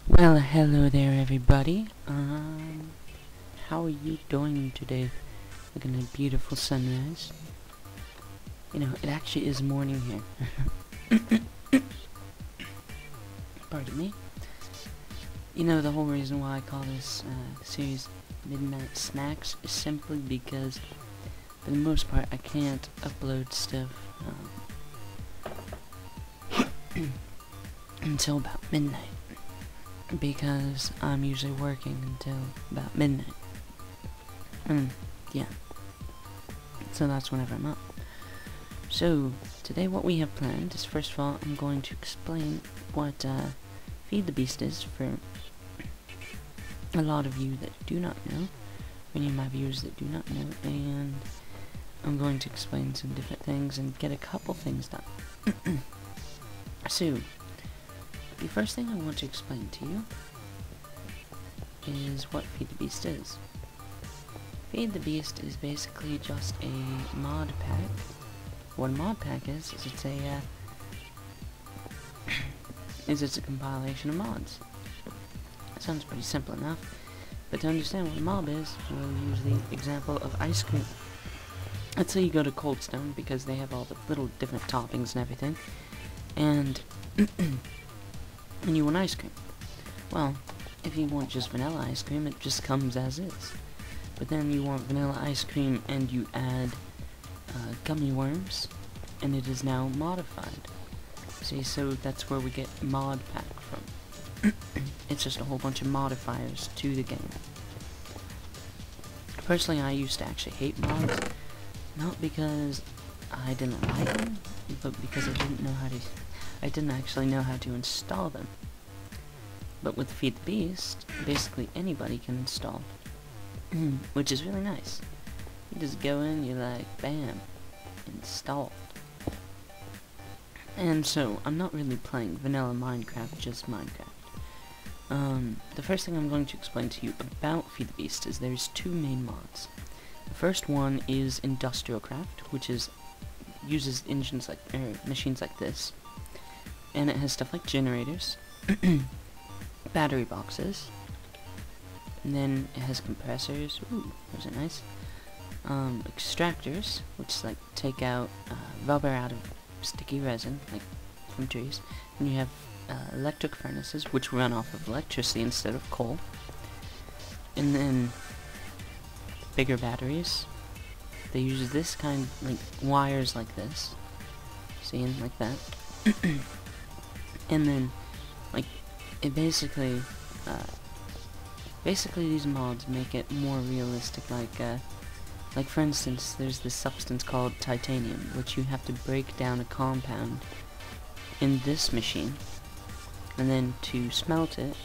Well, hello there, everybody. How are you doing today? Looking at a beautiful sunrise. You know, it actually is morning here. Pardon me. You know, the whole reason why I call this series Midnight Snacks is simply because, for the most part, I can't upload stuff until about midnight. Because I'm usually working until about midnight. Yeah. So that's whenever I'm up. So, today what we have planned is, first of all, I'm going to explain what Feed the Beast is for a lot of you that do not know, for any of my viewers that do not know, and I'm going to explain some different things and get a couple things done. So, the first thing I want to explain to you is what Feed the Beast is. Feed the Beast is basically just a mod pack. What a mod pack is it's a compilation of mods. It sounds pretty simple enough, but to understand what a mob is, we'll use the example of ice cream. Let's say you go to Cold Stone because they have all the little different toppings and everything, and and you want ice cream. Well, if you want just vanilla ice cream, it just comes as is. But then you want vanilla ice cream and you add gummy worms, and it is now modified. See, so that's where we get mod pack from. It's just a whole bunch of modifiers to the game. Personally, I used to actually hate mods, not because I didn't like them, but because I didn't actually know how to install them. But with Feed the Beast, basically anybody can install, which is really nice. You just go in, you're like, bam, installed. And so, I'm not really playing vanilla Minecraft, just Minecraft. The first thing I'm going to explain to you about Feed the Beast is there's two main mods. The first one is Industrial Craft, which uses engines like, machines like this. And it has stuff like generators, battery boxes, and then it has compressors, ooh, those are nice, extractors, which like take out rubber out of sticky resin, like from trees, and you have electric furnaces, which run off of electricity instead of coal, and then bigger batteries. They use this kind, like wires like this, see, like that. And then, like, it basically these mods make it more realistic, like for instance, there's this substance called titanium, which you have to break down a compound in this machine, and then to smelt it,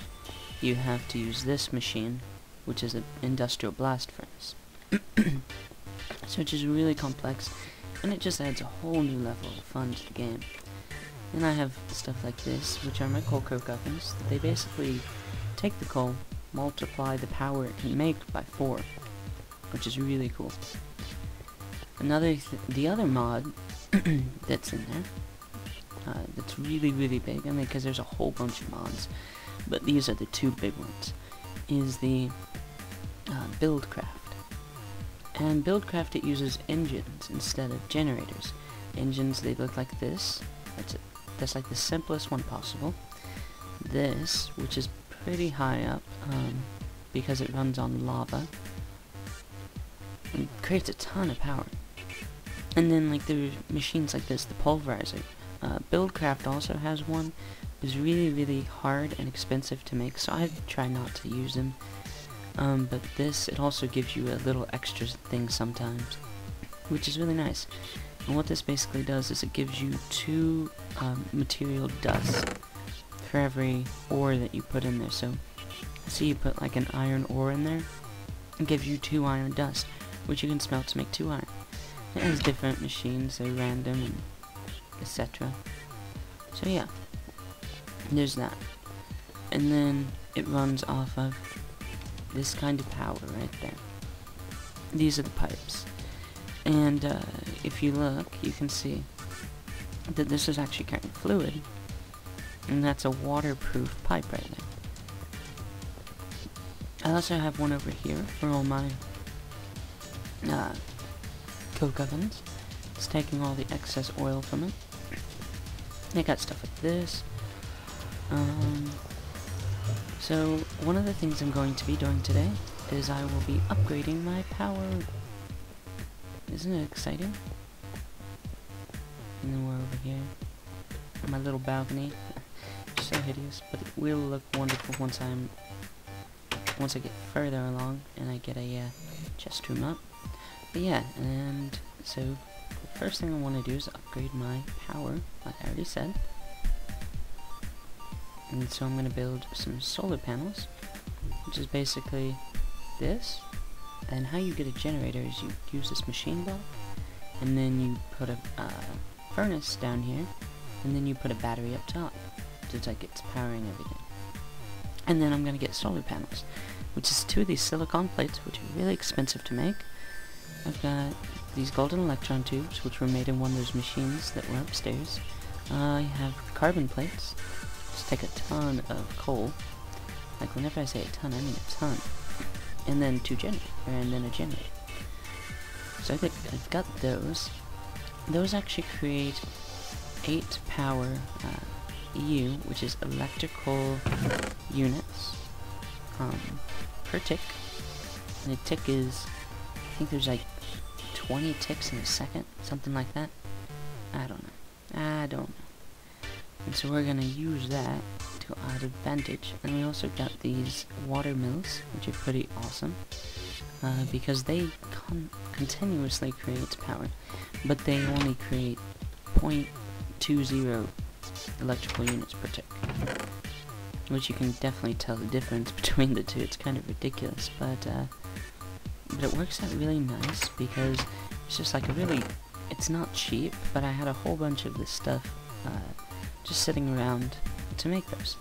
you have to use this machine, which is an industrial blast furnace. So it's just really complex, and it just adds a whole new level of fun to the game. And I have stuff like this, which are my coal coke ovens. They basically take the coal, multiply the power it can make by 4, which is really cool. The other mod that's in there, that's really, really big, I mean, because there's a whole bunch of mods, but these are the two big ones, is the Buildcraft. And Buildcraft, it uses engines instead of generators. Engines, they look like this. That's like the simplest one possible. This, which is pretty high up, because it runs on lava, and creates a ton of power. And then like there are machines like this, the pulverizer. Buildcraft also has one. It's really, really hard and expensive to make, so I try not to use them. But this, it also gives you a little extra thing sometimes, which is really nice. And what this basically does is it gives you 2 material dust for every ore that you put in there. So, see, you put like an iron ore in there, it gives you 2 iron dust, which you can smelt to make 2 iron. It has different machines, they're random, and etc. So yeah, there's that. And then it runs off of this kind of power right there. These are the pipes. And if you look, you can see that this is actually carrying fluid, and that's a waterproof pipe right there. I also have one over here for all my coke ovens. It's taking all the excess oil from it. I got stuff like this. So one of the things I'm going to be doing today is I will be upgrading my power. Isn't it exciting? And then we're over here on my little balcony. So hideous, but it will look wonderful once I get further along and I get a chest room up. But yeah, and so the first thing I want to do is upgrade my power, like I already said. And so I'm going to build some solar panels, which is basically this. And how you get a generator is you use this machine block, and then you put a furnace down here, and then you put a battery up top. So it's like it's powering everything. And then I'm going to get solar panels, which is 2 of these silicon plates, which are really expensive to make. I've got these golden electron tubes, which were made in one of those machines that were upstairs. I have carbon plates. Just take a ton of coal. Like whenever I say a ton, I mean a ton. And then and then a generator. So I've got those. Those actually create 8 power EU, which is electrical units per tick. And a tick is, I think there's like 20 ticks in a second, something like that. I don't know. And so we're gonna use that to our advantage. And we also got these water mills, which are pretty awesome, because they continuously create power, but they only create 0.20 electrical units per tick, which you can definitely tell the difference between the two. It's kind of ridiculous, but it works out really nice because it's just like it's not cheap, but I had a whole bunch of this stuff just sitting around to make those.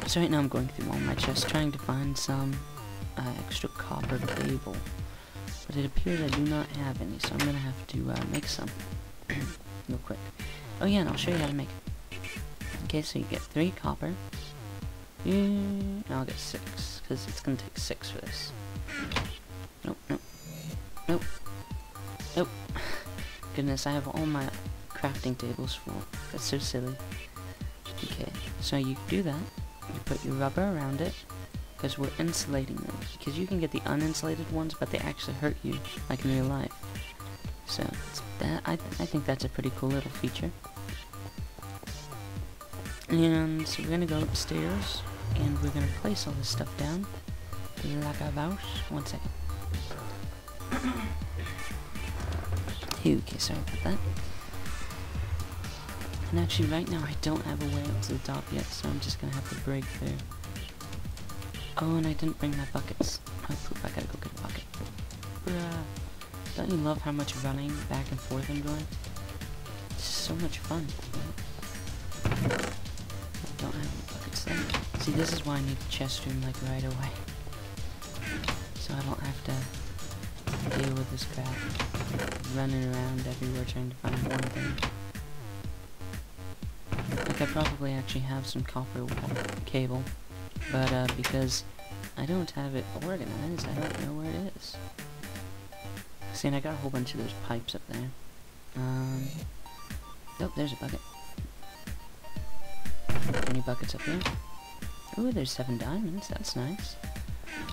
So right now I'm going through all my chests trying to find some extra copper cable, but it appears I do not have any, so I'm gonna have to make some real quick. Oh yeah, and I'll show you how to make it. Okay, so you get 3 copper. And I'll get 6, because it's gonna take 6 for this. Nope. Goodness, I have all my crafting tables full. That's so silly. Okay, so you do that. You put your rubber around it, because we're insulating them. Because you can get the uninsulated ones, but they actually hurt you, like in real life. So I think that's a pretty cool little feature. And so we're gonna go upstairs, and we're gonna place all this stuff down like a mouse. 1 second. Okay, sorry about that. And actually, right now I don't have a way up to the top yet, so I'm just gonna have to break through. Oh, and I didn't bring my buckets. Oh poop! I gotta go get a bucket. Bruh. Don't you love how much running back and forth I'm doing? It's so much fun. I don't have any buckets there. See, this is why I need a chest room like right away, so I don't have to deal with this crap, running around everywhere trying to find one thing. Like I probably actually have some copper cable, but because I don't have it organized, I don't know where it is. See, and I got a whole bunch of those pipes up there. Oh, there's a bucket. Any buckets up here? Ooh, there's 7 diamonds. That's nice.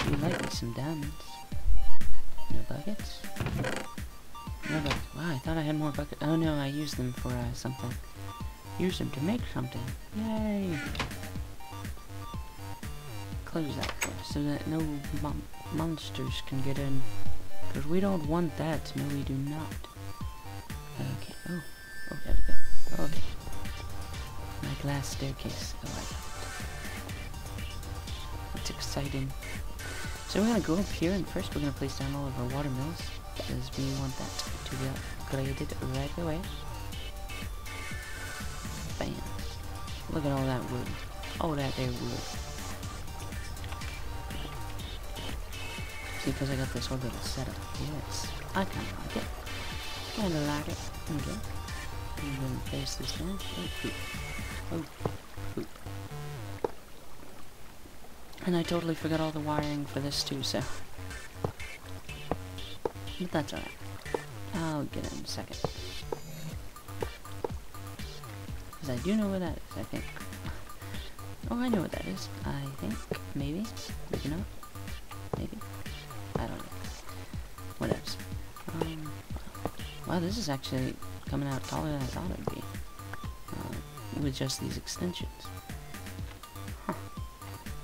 You like me some diamonds. No buckets? No buckets. Wow, I thought I had more buckets. Oh no, I used them for something. Use them to make something. Yay! Close that door so that no monsters can get in. Because we don't want that. No, we do not. Okay. Oh, there we go. Okay. My glass staircase. Oh, I love it. It's exciting. So we're gonna go up here, and first we're gonna place down all of our water mills, because we want that to be upgraded right away. Bam. Look at all that wood. All that there wood. See, because I got this whole little setup. Yes. I kinda like it. Kinda like it. Okay. I'm gonna place this down. Oh, poop. Oh, poop. And I totally forgot all the wiring for this too, so... But that's alright. I'll get it in a second. Because I do know what that is, I think. Oh, I know what that is. I think. Maybe. Maybe not. Maybe. I don't know. What else? Wow, this is actually coming out taller than I thought it would be. With just these extensions. Huh.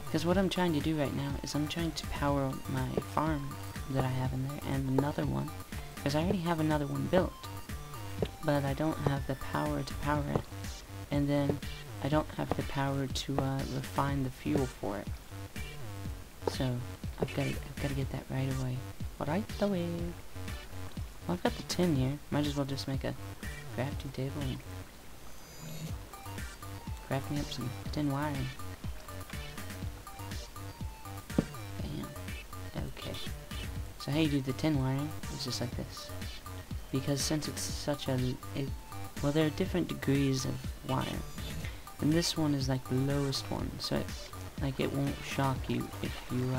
Because what I'm trying to do right now is I'm trying to power my farm that I have in there and another one. Because I already have another one built. But I don't have the power to power it. And then I don't have the power to refine the fuel for it. So I've got to get that right away. Right away. Well, I've got the tin here. Might as well just make a crafting table and craft me up some tin wiring. Bam. Okay. So how you do the tin wiring is just like this. Because since it's such a... well, there are different degrees of wire. And this one is like the lowest one. So it won't shock you if you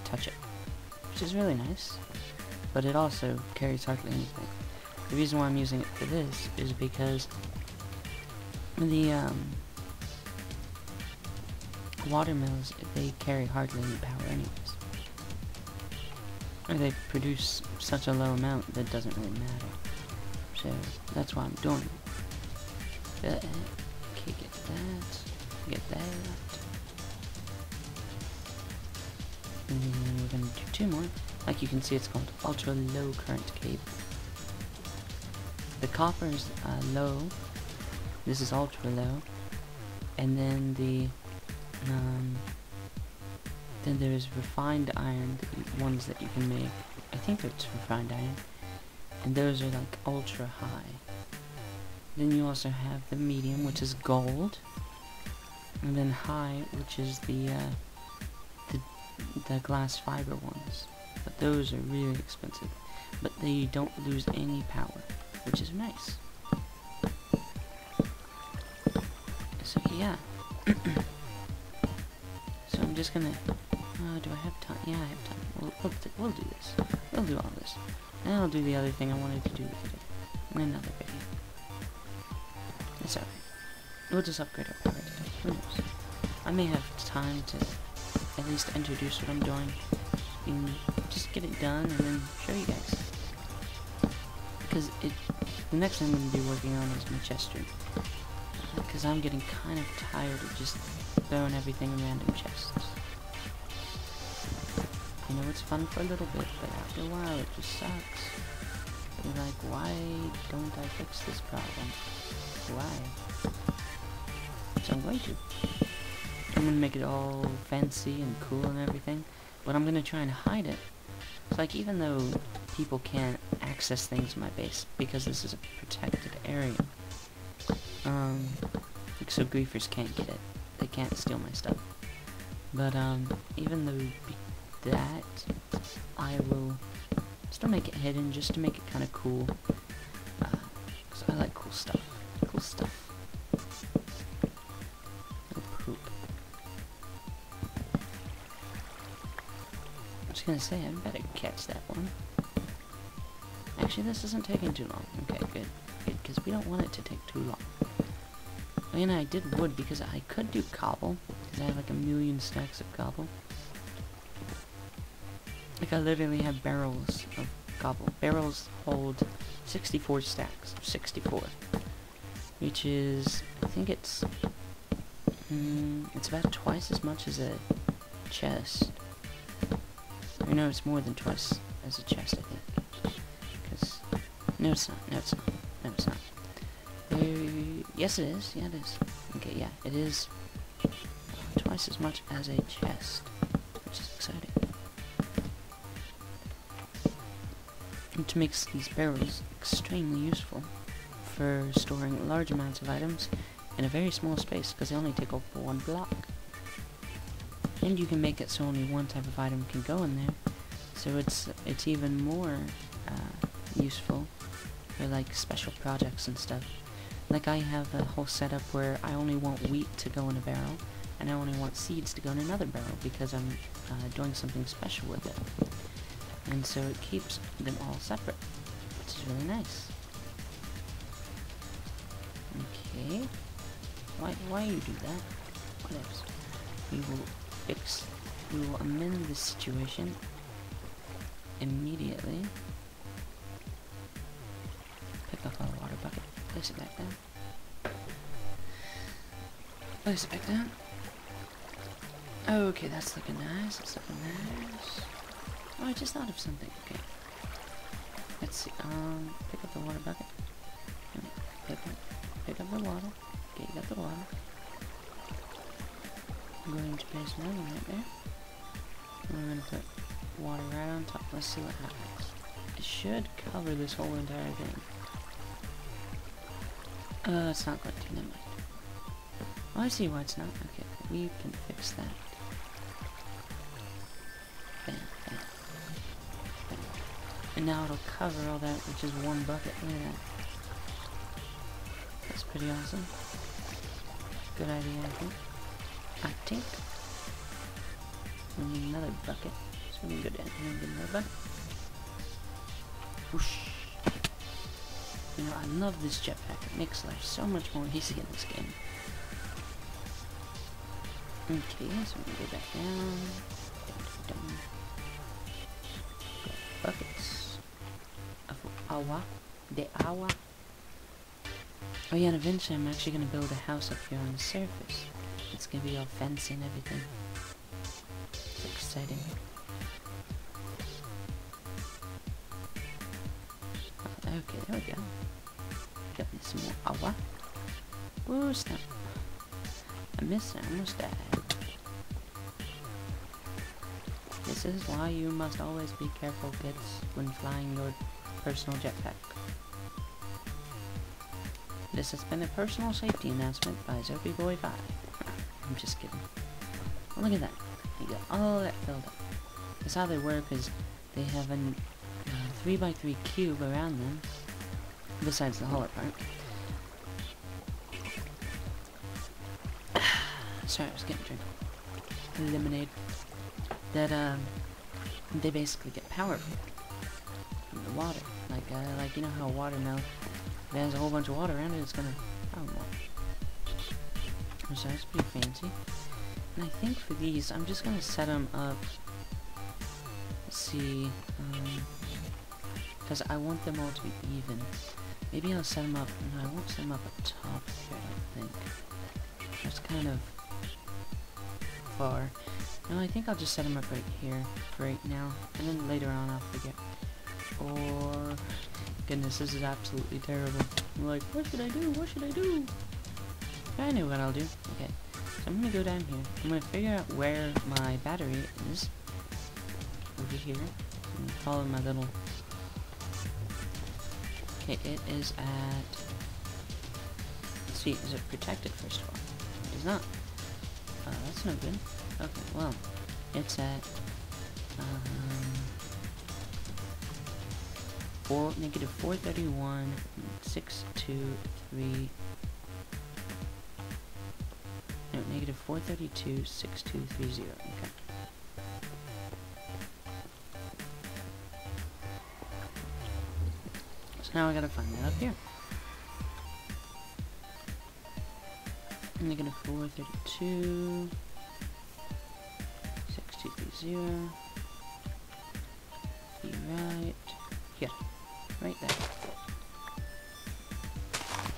touch it. Which is really nice. But it also carries hardly anything. The reason why I'm using it for this is because the watermills, they carry hardly any power anyways. Or they produce such a low amount that it doesn't really matter. So that's why I'm doing it. Okay, get that. Get that. And then we're gonna do two more. Like you can see, it's called ultra low current cable. The copper is low. This is ultra low. And then then there's refined iron, ones that you can make. I think it's refined iron. And those are like ultra high. Then you also have the medium, which is gold. And then high, which is the glass fiber ones. But those are really expensive. But they don't lose any power, which is nice. So yeah. So I'm just gonna... do I have time? Yeah, I have time. We'll do this. We'll do all this. And I'll do the other thing I wanted to do today. In another video. It's alright. We'll just upgrade our power today. Who knows? I may have time to at least introduce what I'm doing. And just get it done and then show you guys. Because the next thing I'm going to be working on is my chest room. Because I'm getting kind of tired of just throwing everything in random chests. I know it's fun for a little bit, but after a while it just sucks. You're like, why don't I fix this problem? Why? So I'm going to. I'm going to make it all fancy and cool and everything, but I'm going to try and hide it. It's like, even though people can't access things in my base, because this is a protected area, like, so griefers can't get it. They can't steal my stuff. But, even though that, I will still make it hidden just to make it kind of cool. Because I like cool stuff. Cool stuff. Oh, poop. I was gonna say, I better catch that one. Actually, this isn't taking too long. Okay, good. Good, because we don't want it to take too long. I mean, I did wood because I could do cobble, because I have like 1,000,000 stacks of cobble. Like, I literally have barrels of cobble. Barrels hold 64 stacks. 64. Which is, I think it's about twice as much as a chest. Or no, it's more than twice as a chest, I think. Because, no it's not, no it's not, no it's not. Yes it is, yeah it is. Okay, yeah, it is twice as much as a chest. Which is exciting. Which makes these barrels extremely useful for storing large amounts of items in a very small space, because they only take up 1 block. And you can make it so only one type of item can go in there, so it's even more useful for like special projects and stuff. Like I have a whole setup where I only want wheat to go in a barrel, and I only want seeds to go in another barrel because I'm doing something special with it. And so it keeps them all separate, which is really nice. Okay. Why you do that? Whatevs. We will amend this situation immediately. Pick up our water bucket, place it back down. Place it back down. Okay, that's looking nice, that's looking nice. Oh, I just thought of something, okay. Let's see, pick up the water bucket. Pick up the water. Okay, you got the water. I'm going to place another one right there. And we're going to put water right on top. Let's see what happens. It should cover this whole entire thing. It's not going to, never mind. Oh, I see why it's not. Okay, we can fix that. Bam, bam, bam. And now it'll cover all that with just one bucket. Look at that. That's pretty awesome. Good idea, I think. We need another bucket. So we can go down here and get another bucket. Whoosh. You know, I love this jetpack. It makes life so much more easy in this game. Okay, so we can go back down. Down. Buckets of awa. De awa. Oh yeah, and eventually I'm actually going to build a house up here on the surface. It's going to be all fancy and everything. It's exciting. Okay, there we go. Got me some more awa. Ooh, snap. I missed it, I almost died. This is why you must always be careful, kids, when flying your personal jetpack. This has been a personal safety announcement by Zopy Boy 5. I'm just kidding. Oh, look at that. You got all that filled up. That's how they work, is they have a 3x3 cube around them, besides the hollow part. Sorry, I was getting a drink. Lemonade. That, they basically get power from the water. Like, you know how a watermelon, if it has a whole bunch of water around it, it's gonna power more. So that's pretty fancy. And I think for these, I'm just gonna set them up. Let's see, because I want them all to be even. Maybe I'll set them up. No, I won't set them up at the top here, I don't think. That's kind of far. No, I think I'll just set them up right here for right now, and then later on I'll forget. Or, goodness, this is absolutely terrible. I'm like, what should I do? What should I do? I know what I'll do. Okay, so I'm gonna go down here. I'm gonna figure out where my battery is. Over here. I'm gonna follow my little. Okay, it is at. Let's see, is it protected first of all? It is not. That's no good. Okay, well, it's at negative 431, 623. No, negative 432, 6230. Okay. So now I gotta find that up here. Negative 432. 6230. Be right here. Right there.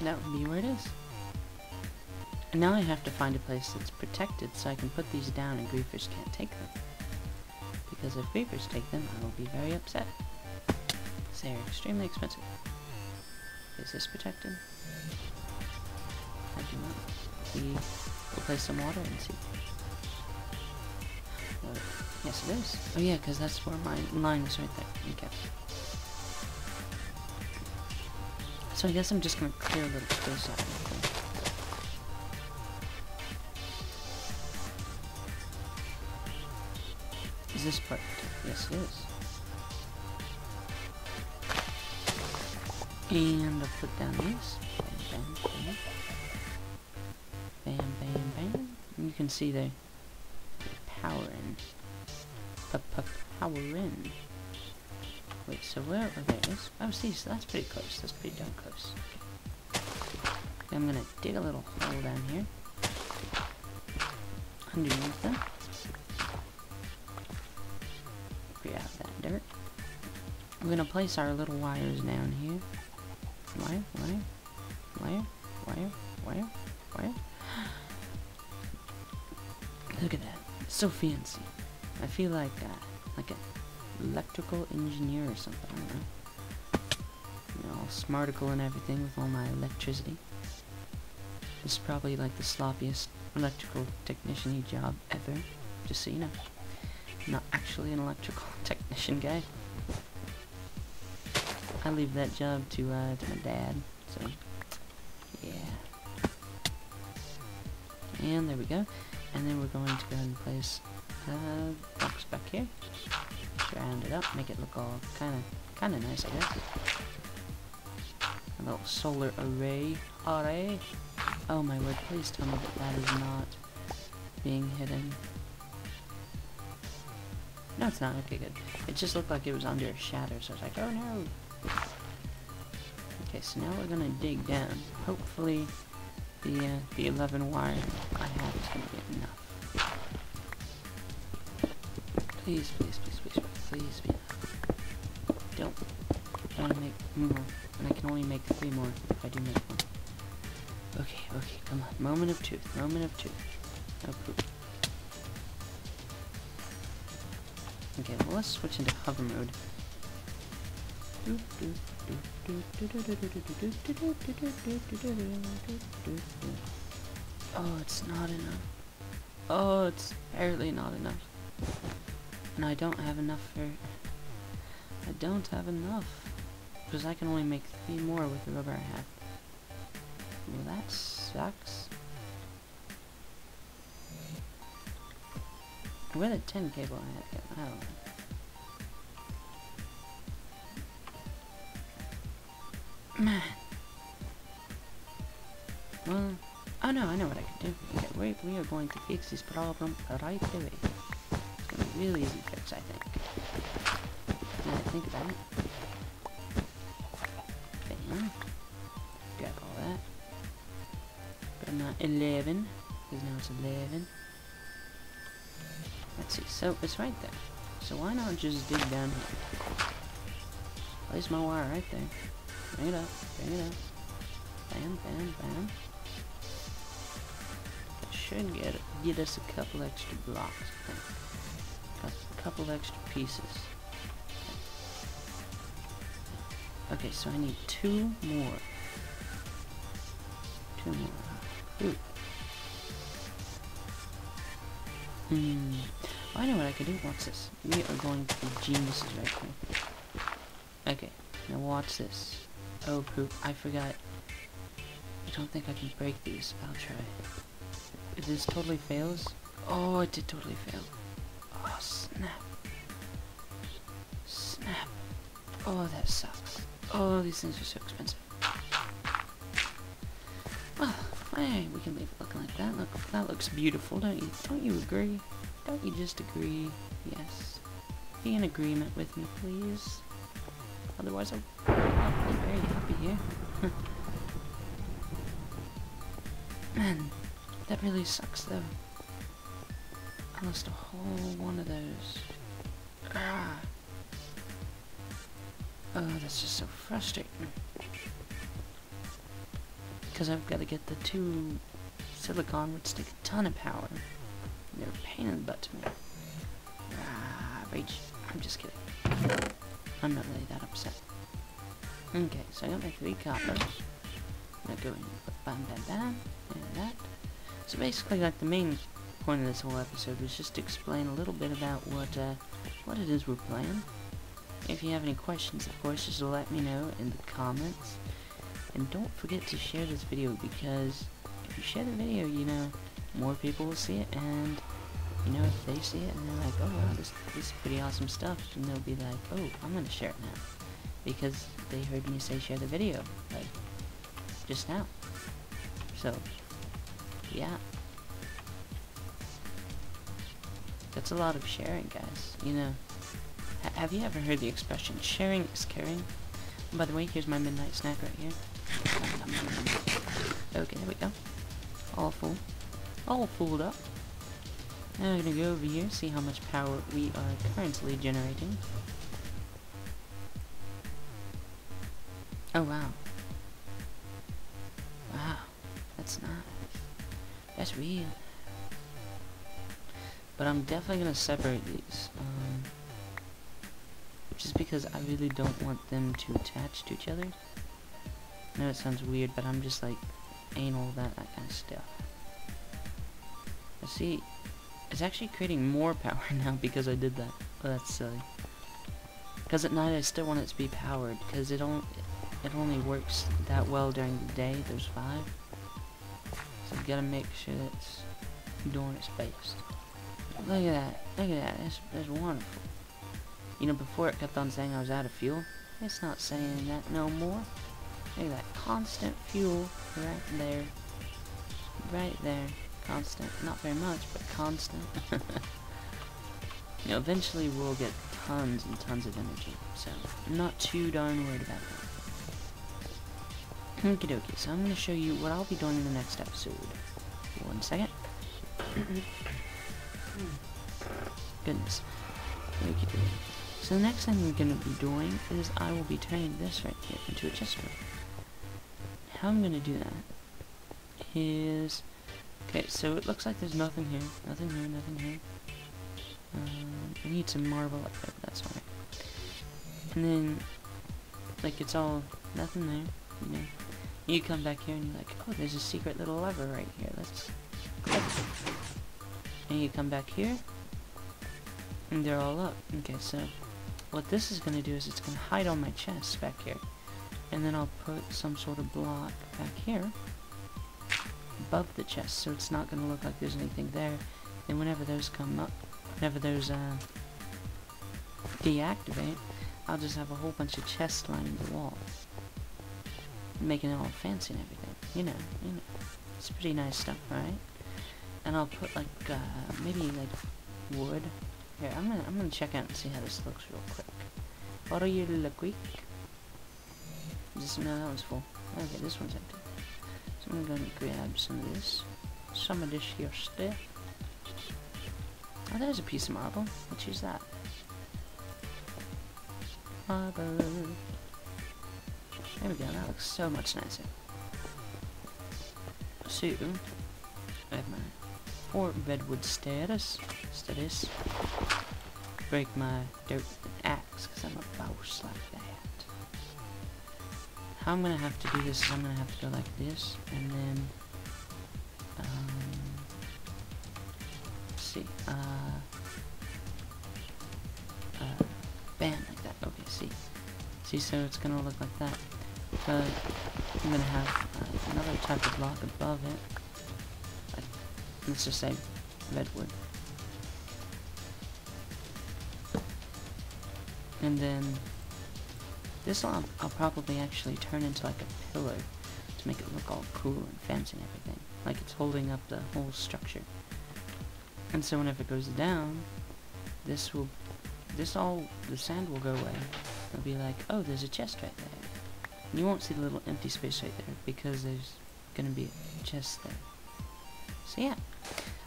That would be where it is. And now I have to find a place that's protected so I can put these down and griefers can't take them. Because if griefers take them, I will be very upset. Because they are extremely expensive. Is this protected? I do not. We'll place some water and see. Yes, it is. Oh yeah, because that's where my line is right there. Okay. So I guess I'm just going to clear a little space out real quick. Is this part? Yes, it is. And I'll put down these. Bam, bam, bam. can see the power in. Power in. Wait, so where? Oh, there it is. Oh, see, so that's pretty close. That's pretty darn close. Okay, I'm gonna dig a little hole down here. Underneath them. Clear out that dirt. We're gonna place our little wires down here. Wire. Look at that. It's so fancy. I feel like an electrical engineer or something, I don't know. You know, all smarticle and everything with all my electricity. This is probably like the sloppiest electrical technician-y job ever, just so you know. I'm not actually an electrical technician guy. I leave that job to my dad, so yeah. And there we go. And then we're going to go ahead and place a box back here. Round it up, make it look all kind of nice, I guess. A little solar array. Oh my word! Please tell me that that is not being hidden. No, it's not. Okay, good. It just looked like it was under a shadow, so I was like, oh no. Okay, so now we're gonna dig down. Hopefully, the 11 wire I have is gonna be enough. Please be enough. Don't want to make more, and I can only make 3 more if I do make one. Okay, come on. Moment of truth. Oh, poop. Okay, well, let's switch into hover mode. Oh, it's not enough. Oh, it's barely not enough. And I don't have enough for... I don't have enough. Because I can only make 3 more with the rubber I have. Well, that sucks. Where the 10 cable I had? I don't know. Man. Well, oh no, I know what I can do. Okay, we are going to fix this problem right away. It's going to be really easy fix, I think. Now I think about it. Bam. Grab all that. But not 11, because now it's 11. Let's see, so it's right there. So why not just dig down here? Place my wire right there. Bring it up. Bam. That should get us a couple extra blocks, I think. A couple extra pieces. Okay, so I need 2 more. 2 more. Ooh. I know what I can do. Watch this. We are going to be geniuses right here. Okay, now watch this. Oh poop, I forgot. I don't think I can break these. I'll try. If this totally fails... Oh, it did totally fail. Oh, snap. Oh, that sucks. Oh, these things are so expensive. Well, hey, we can leave it looking like that. Look, that looks beautiful, don't you? Don't you agree? Don't you just agree? Yes. Be in agreement with me, please. Otherwise, I'll be very happy here. Man, that really sucks, though. I lost a whole one of those. Ah. Oh, that's just so frustrating. Because I've got to get the 2 silicon, which take a ton of power. And they're a pain in the butt to me. Ah, rage. I'm just kidding. I'm not really that upset. Okay, so I got my 3 copper. I'm gonna go and put bam, and that. So basically, like, the main point of this whole episode was just to explain a little bit about what it is we're playing. If you have any questions, of course, just let me know in the comments. And don't forget to share this video, because if you share the video, you know, more people will see it, and, you know, if they see it and they're like, oh wow, this is pretty awesome stuff, and they'll be like, oh, I'm gonna share it now. Because they heard me say share the video, like, just now. So, yeah. That's a lot of sharing, guys. You know, have you ever heard the expression, sharing is caring? And by the way, here's my midnight snack right here. Okay, there we go. All full. All fooled up. Now we're gonna go over here, see how much power we are currently generating. Oh wow. Wow. That's nice. That's real. But I'm definitely gonna separate these. Just because I really don't want them to attach to each other. I know it sounds weird, but I'm just like anal that kind of stuff. But see, it's actually creating more power now because I did that. Oh, that's silly. Because at night I still want it to be powered because it only works that well during the day. There's 5, so you gotta make sure that it's doing its best. Look at that! Look at that! That's wonderful. You know, before it kept on saying I was out of fuel. It's not saying that no more. Look at that constant fuel right there. Right there. Constant. Not very much, but constant. You know, eventually we'll get tons and tons of energy. So, I'm not too darn worried about that. Okie dokie. So, I'm going to show you what I'll be doing in the next episode. 1 second. Goodness. Okie dokie. So the next thing we're going to be doing is I will be turning this right here into a chest room. How I'm going to do that is... Okay, so it looks like there's nothing here. Nothing here, nothing here. I need some marble up there, but that's alright. And then, like, it's all... nothing there, you know. You come back here and you're like, oh, there's a secret little lever right here. Let's click it. And you come back here, and they're all up. Okay, so... what this is going to do is it's going to hide all my chests back here. And then I'll put some sort of block back here above the chest, so it's not going to look like there's anything there. And whenever those come up, whenever those deactivate, I'll just have a whole bunch of chests lining the wall, making it all fancy and everything. You know, it's pretty nice stuff, right? And I'll put like maybe like wood. Here, I'm gonna check out and see how this looks real quick. What do you look quick? No, that one's full. Okay, this one's empty. So I'm gonna grab some of this here stuff. Oh, there's a piece of marble. Let's use that. Marble. There we go. That looks so much nicer. So I have my 4 redwood stairs. Break my dirt with an axe, because I'm a boss like that. How I'm gonna have to do this is I'm gonna have to go like this, and then let's see, bam, like that. Okay, see, so it's gonna look like that. But I'm gonna have another type of block above it. Like, let's just say redwood. And then this I'll probably actually turn into like a pillar to make it look all cool and fancy and everything. Like it's holding up the whole structure. And so whenever it goes down, the sand will go away. It'll be like, oh, there's a chest right there. And you won't see the little empty space right there because there's gonna be a chest there. So yeah,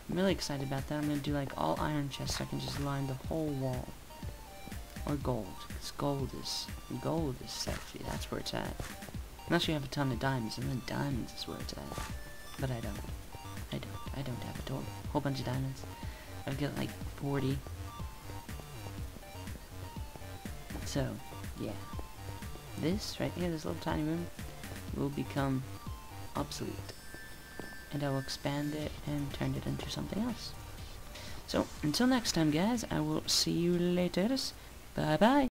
I'm really excited about that. I'm gonna do like all iron chests so I can just line the whole wall. Or gold, because gold is sexy. That's where it's at. Unless you have a ton of diamonds, and then diamonds is where it's at. But I don't have a whole bunch of diamonds. I've got like 40. So yeah, this right here, this little tiny room, will become obsolete, and I will expand it and turn it into something else. So until next time, guys, I will see you later. Bye bye.